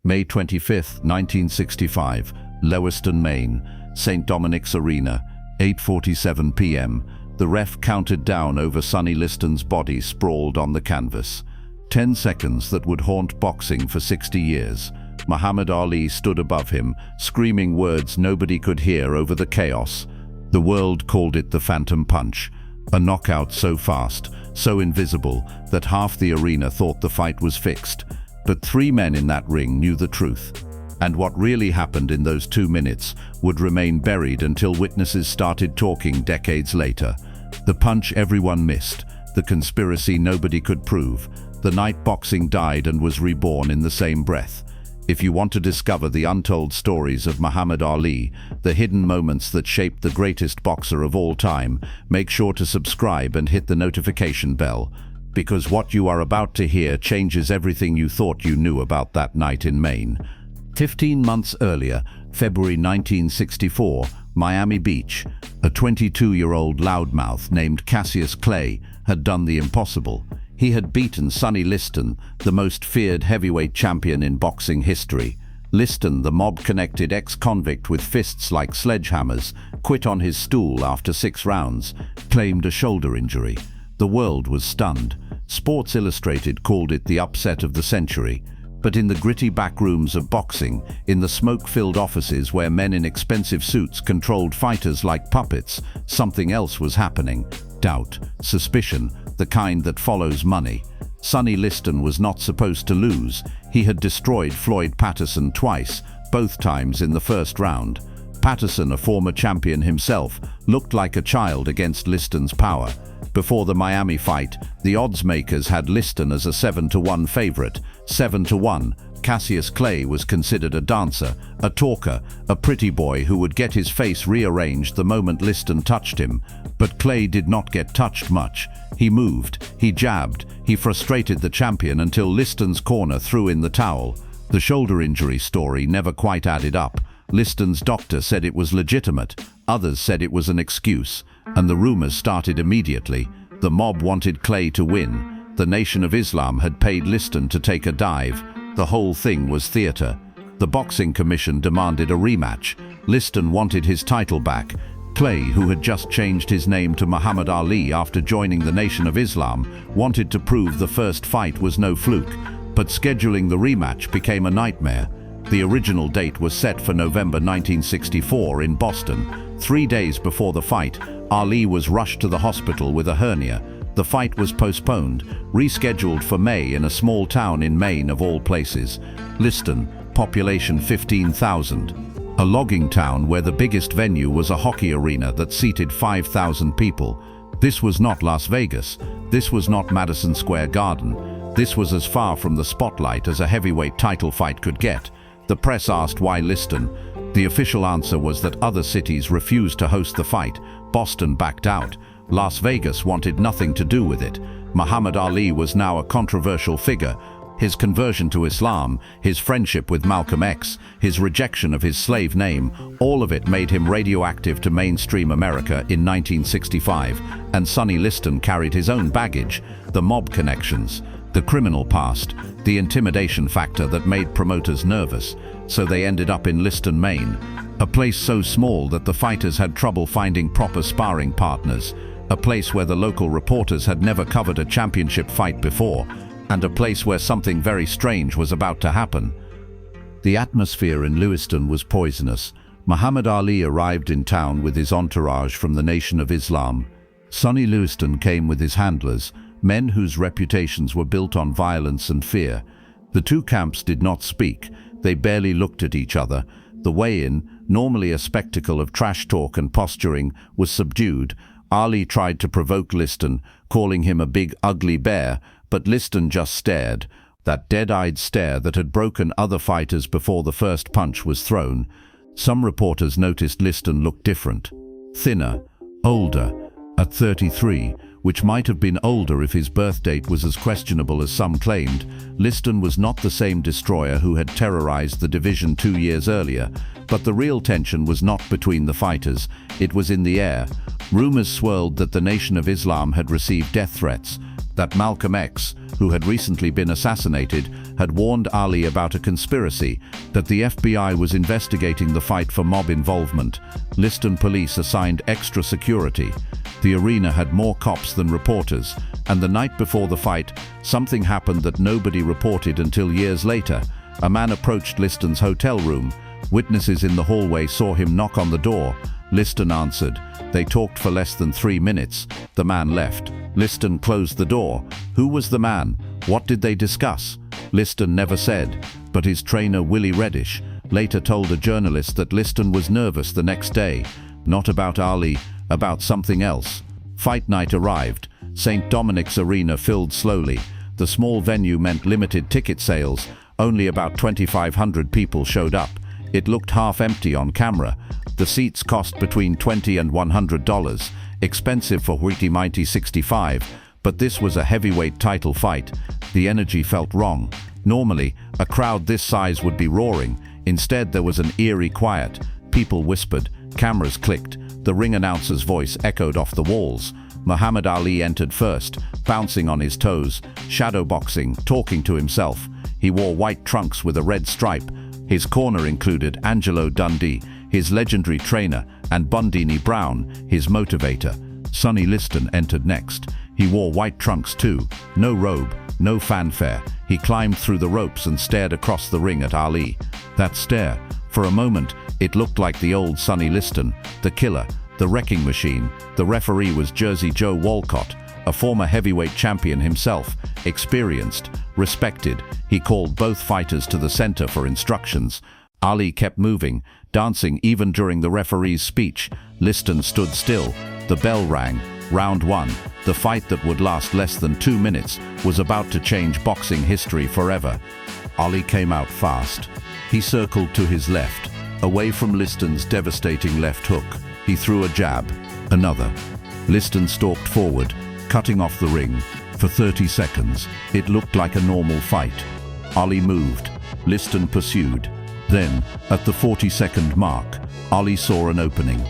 May 25, 1965, Lewiston, Maine, St. Dominic's Arena, 8:47 p.m. The ref counted down over Sonny Liston's body sprawled on the canvas. 10 seconds that would haunt boxing for 60 years. Muhammad Ali stood above him, screaming words nobody could hear over the chaos. The world called it the Phantom Punch, a knockout so fast, so invisible, that half the arena thought the fight was fixed. But 3 men in that ring knew the truth. And what really happened in those 2 minutes would remain buried until witnesses started talking decades later. The punch everyone missed, the conspiracy nobody could prove, the night boxing died and was reborn in the same breath. If you want to discover the untold stories of Muhammad Ali, the hidden moments that shaped the greatest boxer of all time, make sure to subscribe and hit the notification bell, because what you are about to hear changes everything you thought you knew about that night in Maine. 15 months earlier, February 1964, Miami Beach, a 22-year-old loudmouth named Cassius Clay had done the impossible. He had beaten Sonny Liston, the most feared heavyweight champion in boxing history. Liston, the mob-connected ex-convict with fists like sledgehammers, quit on his stool after 6 rounds, claimed a shoulder injury. The world was stunned. Sports Illustrated called it the upset of the century. But in the gritty back rooms of boxing, in the smoke-filled offices where men in expensive suits controlled fighters like puppets, something else was happening. Doubt, suspicion, the kind that follows money. Sonny Liston was not supposed to lose. He had destroyed Floyd Patterson twice, both times in the first round. Patterson, a former champion himself, looked like a child against Liston's power. Before the Miami fight, the odds makers had Liston as a 7-1 favorite. 7-1. Cassius Clay was considered a dancer, a talker, a pretty boy who would get his face rearranged the moment Liston touched him. But Clay did not get touched much. He moved, he jabbed, he frustrated the champion until Liston's corner threw in the towel. The shoulder injury story never quite added up. Liston's doctor said it was legitimate, others said it was an excuse, and the rumors started immediately. The mob wanted Clay to win. The Nation of Islam had paid Liston to take a dive. The whole thing was theater. The Boxing Commission demanded a rematch. Liston wanted his title back. Clay, who had just changed his name to Muhammad Ali after joining the Nation of Islam, wanted to prove the first fight was no fluke. But scheduling the rematch became a nightmare. The original date was set for November 1964 in Boston. 3 days before the fight, Ali was rushed to the hospital with a hernia. The fight was postponed, rescheduled for May in a small town in Maine of all places. Liston, population 15,000. A logging town where the biggest venue was a hockey arena that seated 5,000 people. This was not Las Vegas. This was not Madison Square Garden. This was as far from the spotlight as a heavyweight title fight could get. The press asked why Liston. The official answer was that other cities refused to host the fight. Boston backed out. Las Vegas wanted nothing to do with it. Muhammad Ali was now a controversial figure. His conversion to Islam, his friendship with Malcolm X, his rejection of his slave name, all of it made him radioactive to mainstream America in 1965. And Sonny Liston carried his own baggage, the mob connections, the criminal past, the intimidation factor that made promoters nervous. So they ended up in Liston, Maine, a place so small that the fighters had trouble finding proper sparring partners, a place where the local reporters had never covered a championship fight before, and a place where something very strange was about to happen. The atmosphere in Lewiston was poisonous. Muhammad Ali arrived in town with his entourage from the Nation of Islam. Sonny Liston came with his handlers, men whose reputations were built on violence and fear. The two camps did not speak. They barely looked at each other. The weigh-in, normally a spectacle of trash talk and posturing, was subdued. Ali tried to provoke Liston, calling him a big ugly bear, but Liston just stared, that dead-eyed stare that had broken other fighters before the first punch was thrown. Some reporters noticed Liston looked different, thinner, older, at 33, which might have been older if his birth date was as questionable as some claimed. Liston was not the same destroyer who had terrorized the division 2 years earlier, but the real tension was not between the fighters, it was in the air. Rumors swirled that the Nation of Islam had received death threats. that Malcolm X, who had recently been assassinated, had warned Ali about a conspiracy, that the FBI was investigating the fight for mob involvement. Liston police assigned extra security. The arena had more cops than reporters, and the night before the fight, something happened that nobody reported until years later. A man approached Liston's hotel room. Witnesses in the hallway saw him knock on the door. Liston answered. They talked for less than 3 minutes. The man left. Liston closed the door. Who was the man? What did they discuss? Liston never said, but his trainer Willie Reddish later told a journalist that Liston was nervous the next day. Not about Ali, about something else. Fight night arrived. St. Dominic's Arena filled slowly. The small venue meant limited ticket sales. Only about 2,500 people showed up. It looked half empty on camera. The seats cost between $20 and $100, expensive for Wheaty Mighty 65, but this was a heavyweight title fight. The energy felt wrong. Normally, a crowd this size would be roaring. Instead, there was an eerie quiet. People whispered, cameras clicked, the ring announcer's voice echoed off the walls. Muhammad Ali entered first, bouncing on his toes, shadowboxing, talking to himself. He wore white trunks with a red stripe. His corner included Angelo Dundee, his legendary trainer, and Bundini Brown, his motivator. Sonny Liston entered next. He wore white trunks too. No robe, no fanfare. He climbed through the ropes and stared across the ring at Ali. That stare, for a moment, it looked like the old Sonny Liston, the killer, the wrecking machine. The referee was Jersey Joe Walcott, a former heavyweight champion himself, experienced, respected. He called both fighters to the center for instructions. Ali kept moving, dancing even during the referee's speech. Liston stood still. The bell rang. Round 1. The fight that would last less than 2 minutes was about to change boxing history forever. Ali came out fast. He circled to his left, away from Liston's devastating left hook. He threw a jab, another. Liston stalked forward, cutting off the ring. For 30 seconds, it looked like a normal fight. Ali moved. Liston pursued. Then, at the 40-second mark, Ali saw an opening.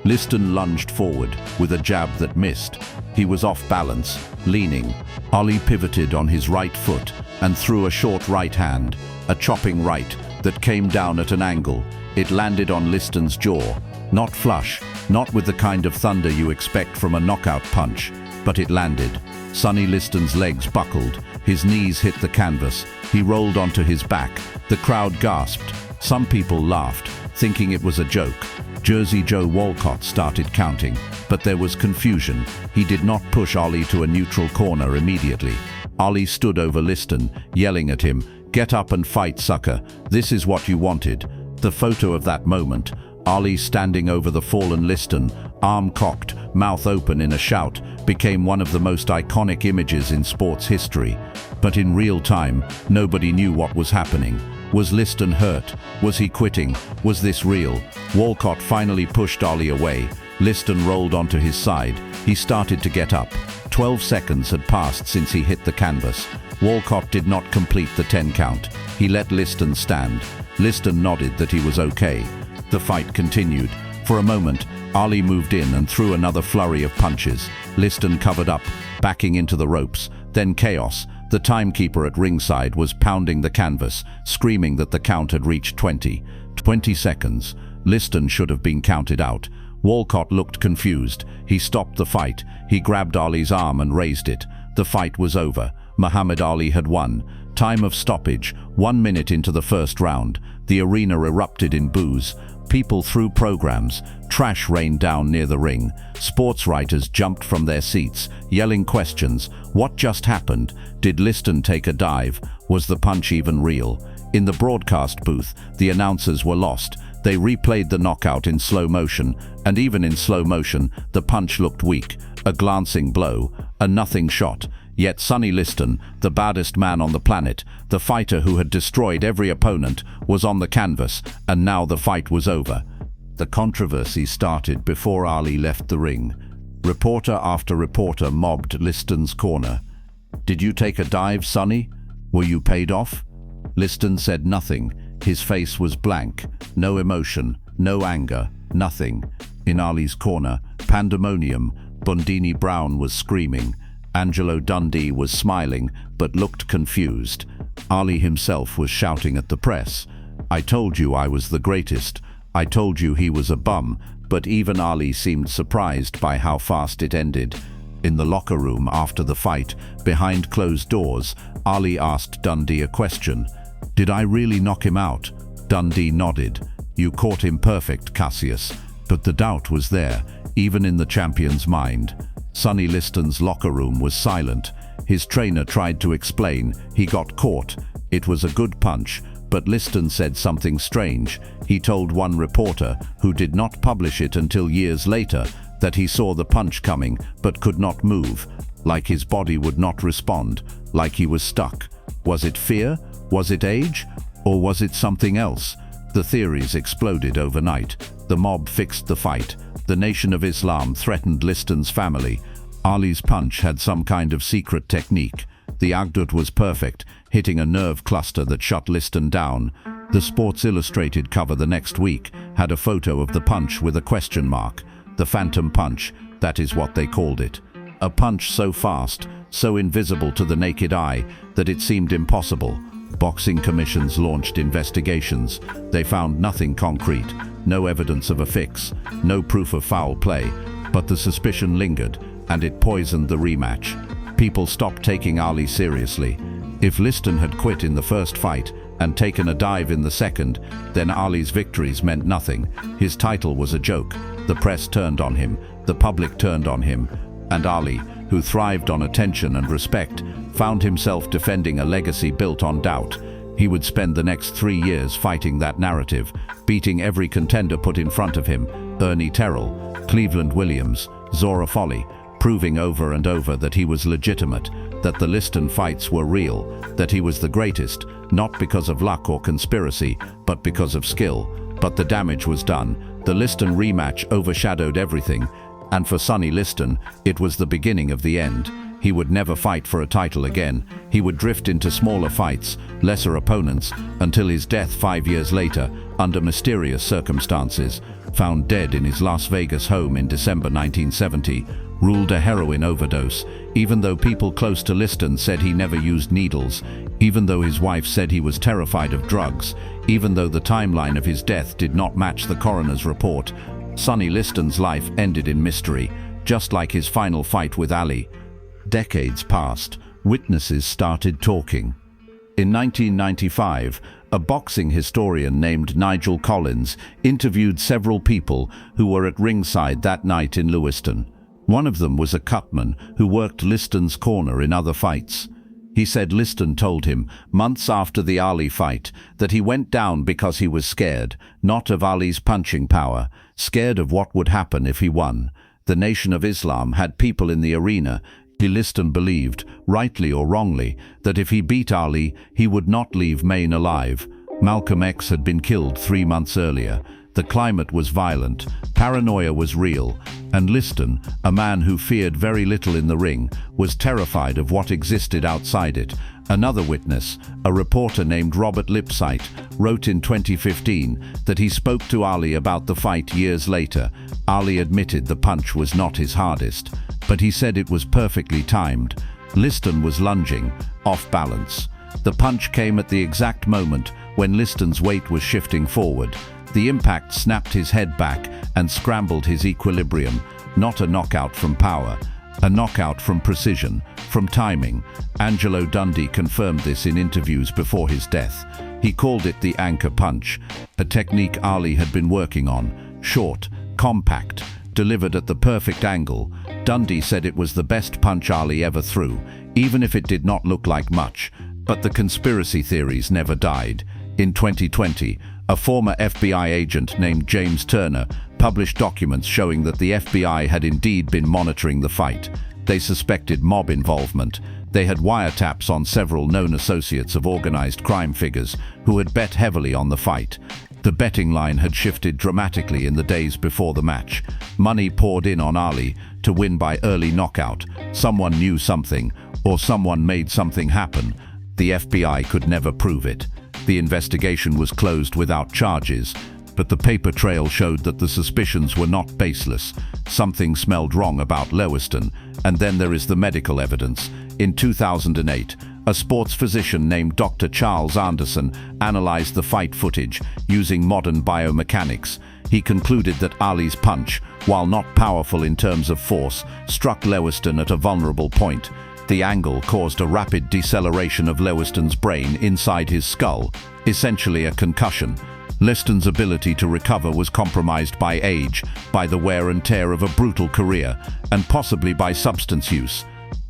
Liston lunged forward with a jab that missed. He was off balance, leaning. Ali pivoted on his right foot and threw a short right hand, a chopping right that came down at an angle. It landed on Liston's jaw. Not flush, not with the kind of thunder you expect from a knockout punch, but it landed. Sonny Liston's legs buckled. His knees hit the canvas. He rolled onto his back. The crowd gasped. Some people laughed, thinking it was a joke. Jersey Joe Walcott started counting, but there was confusion. He did not push Ali to a neutral corner immediately. Ali stood over Liston, yelling at him, "Get up and fight, sucker. This is what you wanted." The photo of that moment, Ali standing over the fallen Liston, arm cocked, mouth open in a shout, became one of the most iconic images in sports history. But in real time, nobody knew what was happening. Was Liston hurt? Was he quitting? Was this real? Walcott finally pushed Ali away. Liston rolled onto his side. He started to get up. 12 seconds had passed since he hit the canvas. Walcott did not complete the 10 count. He let Liston stand. Liston nodded that he was okay. The fight continued. For a moment, Ali moved in and threw another flurry of punches. Liston covered up, backing into the ropes. Then chaos. The timekeeper at ringside was pounding the canvas, screaming that the count had reached 20. 20 seconds. Liston should have been counted out. Walcott looked confused. He stopped the fight. He grabbed Ali's arm and raised it. The fight was over. Muhammad Ali had won. Time of stoppage, 1 minute into the first round. The arena erupted in boos. People threw programs. Trash rained down near the ring. Sports writers jumped from their seats, yelling questions. What just happened? Did Liston take a dive? Was the punch even real? In the broadcast booth, the announcers were lost. They replayed the knockout in slow motion, and even in slow motion, the punch looked weak. A glancing blow, a nothing shot. Yet Sonny Liston, the baddest man on the planet, the fighter who had destroyed every opponent, was on the canvas, and now the fight was over. The controversy started before Ali left the ring. Reporter after reporter mobbed Liston's corner. "Did you take a dive, Sonny? Were you paid off?" Liston said nothing. His face was blank. No emotion, no anger, nothing. In Ali's corner, pandemonium. Bundini Brown was screaming. Angelo Dundee was smiling, but looked confused. Ali himself was shouting at the press. "I told you I was the greatest. I told you he was a bum," but even Ali seemed surprised by how fast it ended. In the locker room after the fight, behind closed doors, Ali asked Dundee a question. "Did I really knock him out?" Dundee nodded. "You caught him perfect, Cassius." But the doubt was there, even in the champion's mind. Sonny Liston's locker room was silent. His trainer tried to explain. He got caught. It was a good punch, but Liston said something strange. He told one reporter, who did not publish it until years later, that he saw the punch coming but could not move, like his body would not respond, like he was stuck. Was it fear? Was it age? Or was it something else? The theories exploded overnight. The mob fixed the fight. The Nation of Islam threatened Liston's family. Ali's punch had some kind of secret technique. The Agdut was perfect, hitting a nerve cluster that shut Liston down. The Sports Illustrated cover the next week had a photo of the punch with a question mark. The Phantom Punch, that is what they called it. A punch so fast, so invisible to the naked eye, that it seemed impossible. Boxing commissions launched investigations. They found nothing concrete, no evidence of a fix, no proof of foul play, but the suspicion lingered, and it poisoned the rematch. People stopped taking Ali seriously. If Liston had quit in the first fight and taken a dive in the second, then Ali's victories meant nothing. His title was a joke. The press turned on him, the public turned on him, and Ali, who thrived on attention and respect, found himself defending a legacy built on doubt. He would spend the next 3 years fighting that narrative, beating every contender put in front of him: Ernie Terrell, Cleveland Williams, Zora Foley, proving over and over that he was legitimate, that the Liston fights were real, that he was the greatest, not because of luck or conspiracy, but because of skill. But the damage was done. The Liston rematch overshadowed everything, and for Sonny Liston, it was the beginning of the end. He would never fight for a title again. He would drift into smaller fights, lesser opponents, until his death 5 years later, under mysterious circumstances. Found dead in his Las Vegas home in December 1970, ruled a heroin overdose, even though people close to Liston said he never used needles, even though his wife said he was terrified of drugs, even though the timeline of his death did not match the coroner's report. Sonny Liston's life ended in mystery, just like his final fight with Ali. Decades passed. Witnesses started talking. In 1995, a boxing historian named Nigel Collins interviewed several people who were at ringside that night in Lewiston. One of them was a cutman who worked Liston's corner in other fights. He said Liston told him, months after the Ali fight, that he went down because he was scared, not of Ali's punching power, scared of what would happen if he won. The Nation of Islam had people in the arena. Liston believed, rightly or wrongly, that if he beat Ali, he would not leave Maine alive. Malcolm X had been killed 3 months earlier. The climate was violent, paranoia was real, and Liston, a man who feared very little in the ring, was terrified of what existed outside it. Another witness, a reporter named Robert Lipsight, wrote in 2015 that he spoke to Ali about the fight years later. Ali admitted the punch was not his hardest, but he said it was perfectly timed. Liston was lunging, off balance. The punch came at the exact moment when Liston's weight was shifting forward. The impact snapped his head back and scrambled his equilibrium. Not a knockout from power, a knockout from precision, from timing. Angelo Dundee confirmed this in interviews before his death. He called it the anchor punch, a technique Ali had been working on. Short, compact, delivered at the perfect angle. Dundee said it was the best punch Ali ever threw, even if it did not look like much. But the conspiracy theories never died. In 2020, a former FBI agent named James Turner published documents showing that the FBI had indeed been monitoring the fight. They suspected mob involvement. They had wiretaps on several known associates of organized crime figures who had bet heavily on the fight. The betting line had shifted dramatically in the days before the match. Money poured in on Ali to win by early knockout. Someone knew something, or someone made something happen. The FBI could never prove it. The investigation was closed without charges, But the paper trail showed that the suspicions were not baseless. Something smelled wrong about Lewiston, and then there is the medical evidence. In 2008, a sports physician named Dr. Charles Anderson analyzed the fight footage using modern biomechanics. He concluded that Ali's punch, while not powerful in terms of force, struck Lewiston at a vulnerable point. The angle caused a rapid deceleration of Lewiston's brain inside his skull, essentially a concussion. Liston's ability to recover was compromised by age, by the wear and tear of a brutal career, and possibly by substance use.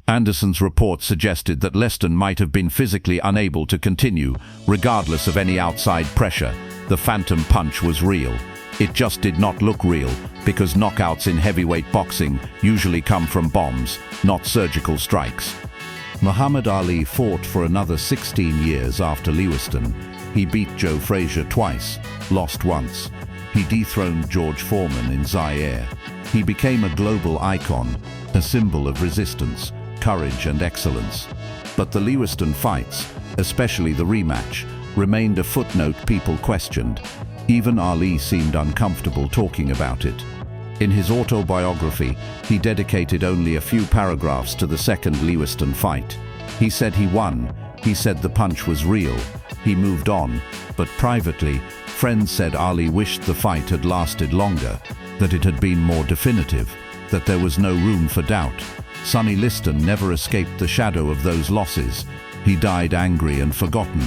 Anderson's report suggested that Liston might have been physically unable to continue, regardless of any outside pressure. The phantom punch was real. It just did not look real, because knockouts in heavyweight boxing usually come from bombs, not surgical strikes. Muhammad Ali fought for another 16 years after Lewiston. He beat Joe Frazier twice, lost once. He dethroned George Foreman in Zaire. He became a global icon, a symbol of resistance, courage and excellence. But the Lewiston fights, especially the rematch, remained a footnote people questioned. Even Ali seemed uncomfortable talking about it. In his autobiography, he dedicated only a few paragraphs to the second Lewiston fight. He said he won. He said the punch was real. He moved on, but privately, friends said Ali wished the fight had lasted longer, that it had been more definitive, that there was no room for doubt. Sonny Liston never escaped the shadow of those losses. He died angry and forgotten.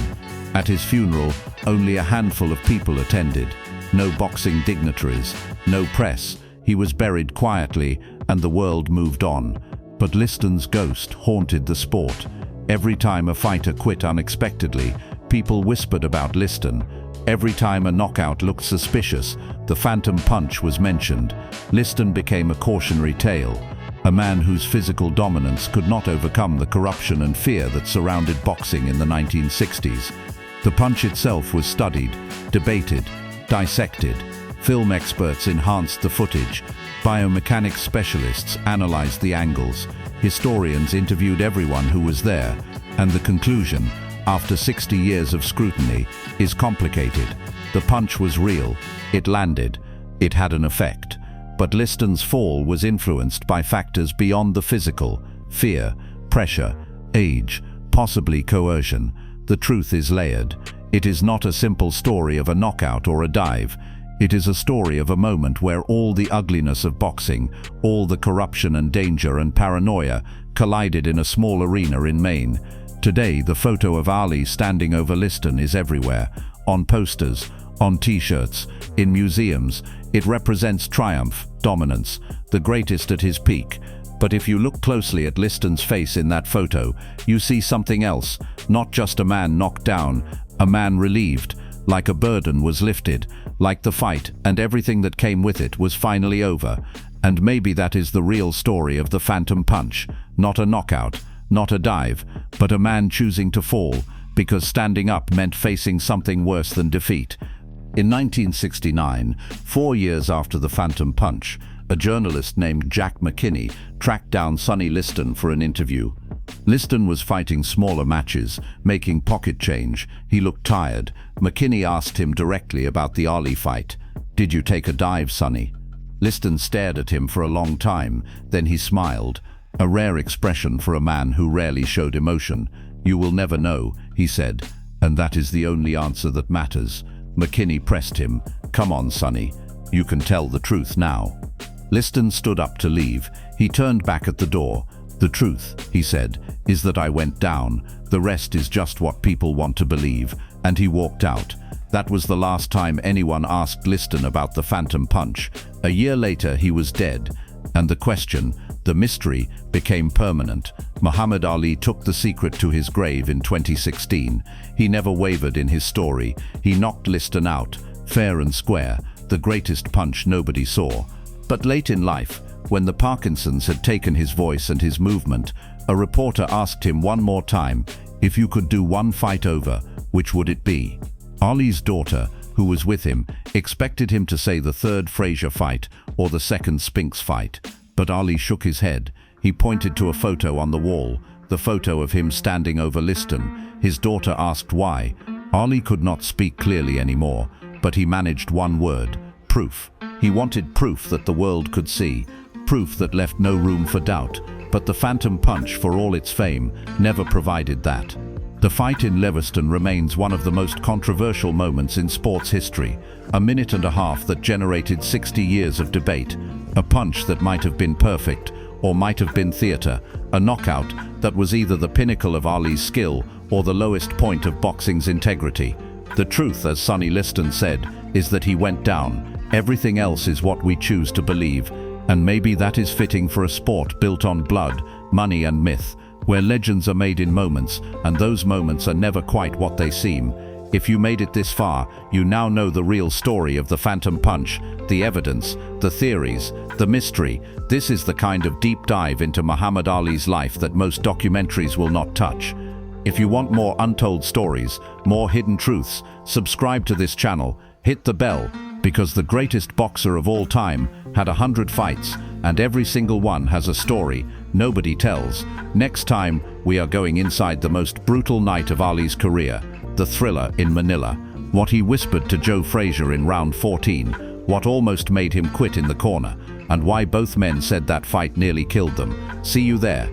At his funeral, only a handful of people attended. No boxing dignitaries, no press. He was buried quietly, and the world moved on. But Liston's ghost haunted the sport. Every time a fighter quit unexpectedly, people whispered about Liston. Every time a knockout looked suspicious, the phantom punch was mentioned. Liston became a cautionary tale, a man whose physical dominance could not overcome the corruption and fear that surrounded boxing in the 1960s. The punch itself was studied, debated, dissected. Film experts enhanced the footage. Biomechanics specialists analyzed the angles. Historians interviewed everyone who was there. And the conclusion, after 60 years of scrutiny, is complicated. The punch was real. It landed. It had an effect. But Liston's fall was influenced by factors beyond the physical: fear, pressure, age, possibly coercion. The truth is layered. It is not a simple story of a knockout or a dive. It is a story of a moment where all the ugliness of boxing, all the corruption and danger and paranoia collided in a small arena in Maine. Today, the photo of Ali standing over Liston is everywhere, on posters, on t-shirts, in museums. It represents triumph, dominance, the greatest at his peak. But if you look closely at Liston's face in that photo, you see something else, not just a man knocked down, a man relieved, like a burden was lifted, like the fight and everything that came with it was finally over. And maybe that is the real story of the phantom punch. Not a knockout, not a dive, but a man choosing to fall, because standing up meant facing something worse than defeat. In 1969, 4 years after the phantom punch, a journalist named Jack McKinney tracked down Sonny Liston for an interview. Liston was fighting smaller matches, making pocket change. He looked tired. McKinney asked him directly about the Ali fight. "Did you take a dive, Sonny?" Liston stared at him for a long time, then he smiled, a rare expression for a man who rarely showed emotion. "You will never know," he said, "and that is the only answer that matters." McKinney pressed him. "Come on, Sonny. You can tell the truth now." Liston stood up to leave. He turned back at the door. "The truth," he said, "is that I went down. The rest is just what people want to believe." And he walked out. That was the last time anyone asked Liston about the phantom punch. A year later, he was dead. And the question, the mystery, became permanent. Muhammad Ali took the secret to his grave in 2016. He never wavered in his story. He knocked Liston out, fair and square, the greatest punch nobody saw. But late in life, when the Parkinsons had taken his voice and his movement, a reporter asked him one more time, if you could do one fight over, which would it be? Ali's daughter, who was with him, expected him to say the third Frazier fight or the second Spinks fight. But Ali shook his head. He pointed to a photo on the wall, the photo of him standing over Liston. His daughter asked why. Ali could not speak clearly anymore. but he managed one word: proof. He wanted proof that the world could see, proof that left no room for doubt, but the Phantom Punch, for all its fame, never provided that. The fight in Lewiston remains one of the most controversial moments in sports history, a minute and a half that generated 60 years of debate, a punch that might have been perfect or might have been theater, a knockout that was either the pinnacle of Ali's skill or the lowest point of boxing's integrity. The truth, as Sonny Liston said, is that he went down. Everything else is what we choose to believe, and maybe that is fitting for a sport built on blood, money and myth, where legends are made in moments, and those moments are never quite what they seem. If you made it this far, you now know the real story of the Phantom Punch, the evidence, the theories, the mystery. This is the kind of deep dive into Muhammad Ali's life that most documentaries will not touch. If you want more untold stories, more hidden truths, subscribe to this channel, hit the bell, because the greatest boxer of all time had 100 fights, and every single one has a story nobody tells. Next time, we are going inside the most brutal night of Ali's career, the Thriller in Manila. What he whispered to Joe Frazier in round 14, what almost made him quit in the corner, and why both men said that fight nearly killed them. See you there.